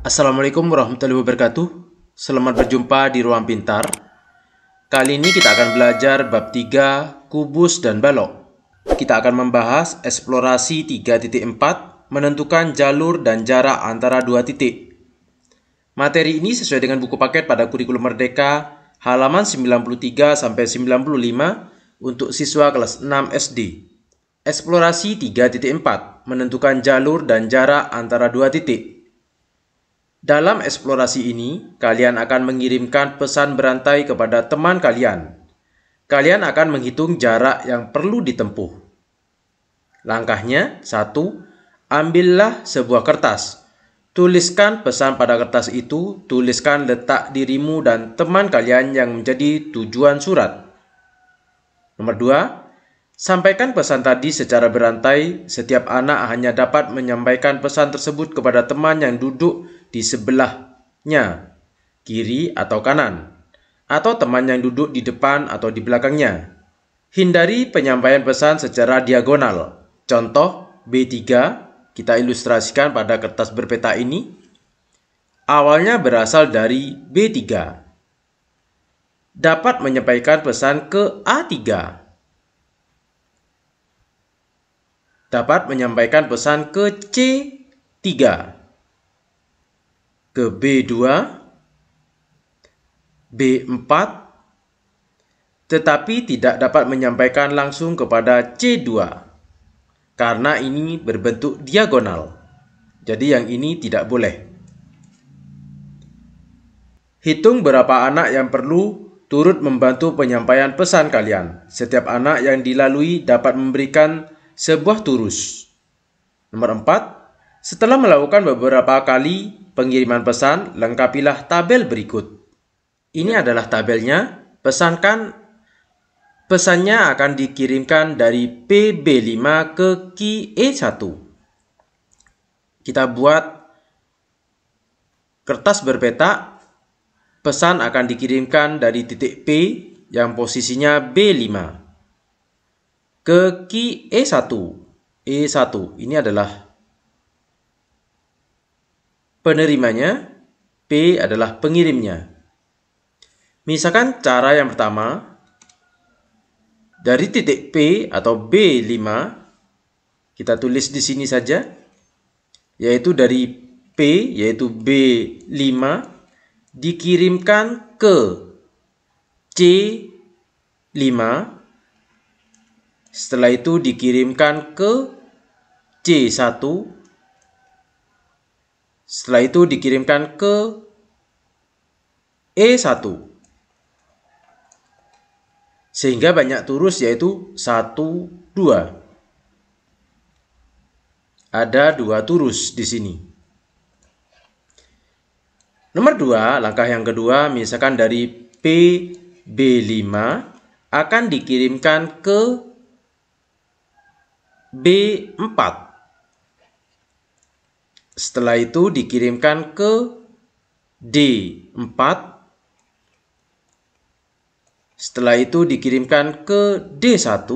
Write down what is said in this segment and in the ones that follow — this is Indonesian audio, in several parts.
Assalamualaikum warahmatullahi wabarakatuh. Selamat berjumpa di Ruang Pintar. Kali ini kita akan belajar bab 3, kubus dan balok. Kita akan membahas eksplorasi 3.4, menentukan jalur dan jarak antara dua titik. Materi ini sesuai dengan buku paket pada kurikulum Merdeka, halaman 93-95 untuk siswa kelas 6 SD. Eksplorasi 3.4, menentukan jalur dan jarak antara dua titik. Dalam eksplorasi ini, kalian akan mengirimkan pesan berantai kepada teman kalian. Kalian akan menghitung jarak yang perlu ditempuh. Langkahnya, 1. Ambillah sebuah kertas. Tuliskan pesan pada kertas itu, tuliskan letak dirimu dan teman kalian yang menjadi tujuan surat. Nomor 2. Sampaikan pesan tadi secara berantai. Setiap anak hanya dapat menyampaikan pesan tersebut kepada teman yang duduk di sebelahnya, kiri atau kanan, atau teman yang duduk di depan atau di belakangnya. Hindari penyampaian pesan secara diagonal. Contoh B3 kita ilustrasikan pada kertas berpeta ini. Awalnya berasal dari B3. Dapat menyampaikan pesan ke A3. Dapat menyampaikan pesan ke C3. Ke B2, B4, tetapi tidak dapat menyampaikan langsung kepada C2 karena ini berbentuk diagonal. Jadi yang ini tidak boleh. Hitung berapa anak yang perlu turut membantu penyampaian pesan kalian. Setiap anak yang dilalui dapat memberikan sebuah turus. Nomor 4. Setelah melakukan beberapa kali pengiriman pesan, lengkapilah tabel berikut. Ini adalah tabelnya. Pesannya akan dikirimkan dari PB5 ke QE1. Kita buat kertas berpeta. Pesan akan dikirimkan dari titik P yang posisinya B5 ke QE1. E1 ini adalah penerimanya, P adalah pengirimnya. Misalkan cara yang pertama, dari titik P atau B5, kita tulis di sini saja, yaitu dari P, yaitu B5, dikirimkan ke C5, setelah itu dikirimkan ke C1, setelah itu dikirimkan ke E1. Sehingga banyak turus yaitu 1, 2. Ada 2 turus di sini. Nomor 2, langkah yang kedua, misalkan dari PB5 akan dikirimkan ke B4. Setelah itu dikirimkan ke D4. Setelah itu dikirimkan ke D1.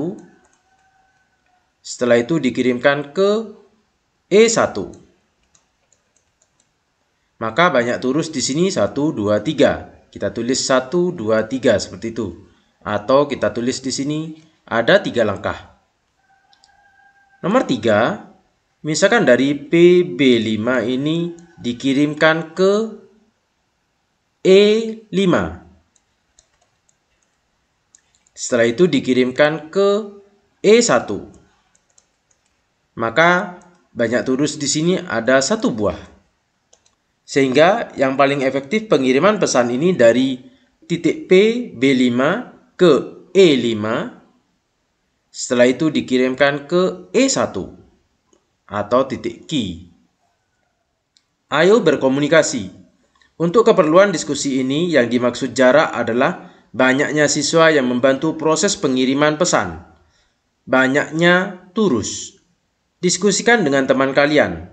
Setelah itu dikirimkan ke E1. Maka banyak turus di sini 1, 2, 3. Kita tulis 1, 2, 3 seperti itu. Atau kita tulis di sini ada 3 langkah. Nomor 3. Misalkan dari PB5 ini dikirimkan ke E5. Setelah itu dikirimkan ke E1. Maka banyak turus di sini ada 1 buah. Sehingga yang paling efektif pengiriman pesan ini dari titik P B5 ke E5. Setelah itu dikirimkan ke E1. Atau titik Q. Ayo berkomunikasi. Untuk keperluan diskusi ini yang dimaksud jarak adalah banyaknya siswa yang membantu proses pengiriman pesan. Banyaknya turus. Diskusikan dengan teman kalian.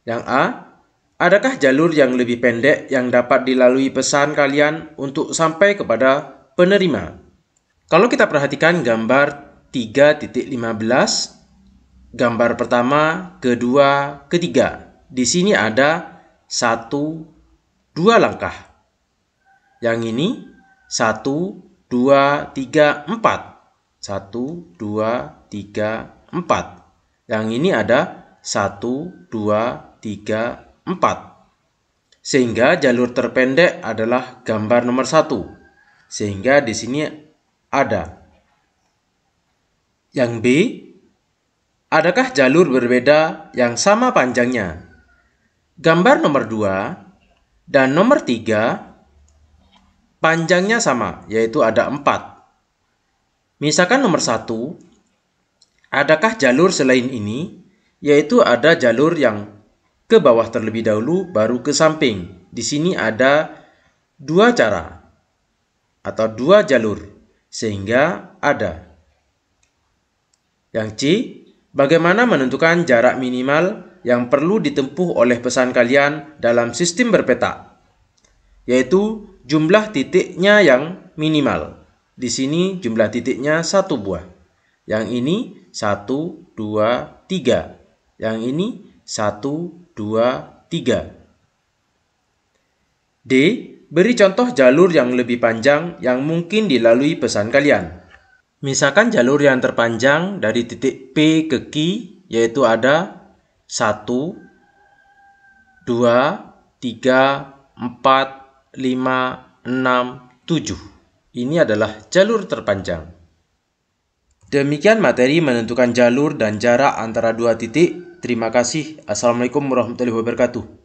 Yang A, adakah jalur yang lebih pendek yang dapat dilalui pesan kalian untuk sampai kepada penerima? Kalau kita perhatikan gambar 3.15, gambar pertama, kedua, ketiga. Di sini ada 1, 2 langkah. Yang ini 1, 2, 3, 4. 1, 2, 3, 4. Yang ini ada 1, 2, 3, 4. Sehingga jalur terpendek adalah gambar nomor 1. Sehingga di sini ada. Yang B, adakah jalur berbeda yang sama panjangnya? Gambar nomor 2 dan nomor 3 panjangnya sama, yaitu ada 4. Misalkan nomor 1, adakah jalur selain ini? Yaitu ada jalur yang ke bawah terlebih dahulu, baru ke samping. Di sini ada 2 cara atau 2 jalur, sehingga ada. Yang C, bagaimana menentukan jarak minimal yang perlu ditempuh oleh pesan kalian dalam sistem berpeta? Yaitu jumlah titiknya yang minimal. Di sini jumlah titiknya 1 buah. Yang ini 1, 2, 3. Yang ini 1, 2, 3. D, beri contoh jalur yang lebih panjang yang mungkin dilalui pesan kalian. Misalkan jalur yang terpanjang dari titik P ke Q, yaitu ada 1, 2, 3, 4, 5, 6, 7. Ini adalah jalur terpanjang. Demikian materi menentukan jalur dan jarak antara 2 titik. Terima kasih. Assalamualaikum warahmatullahi wabarakatuh.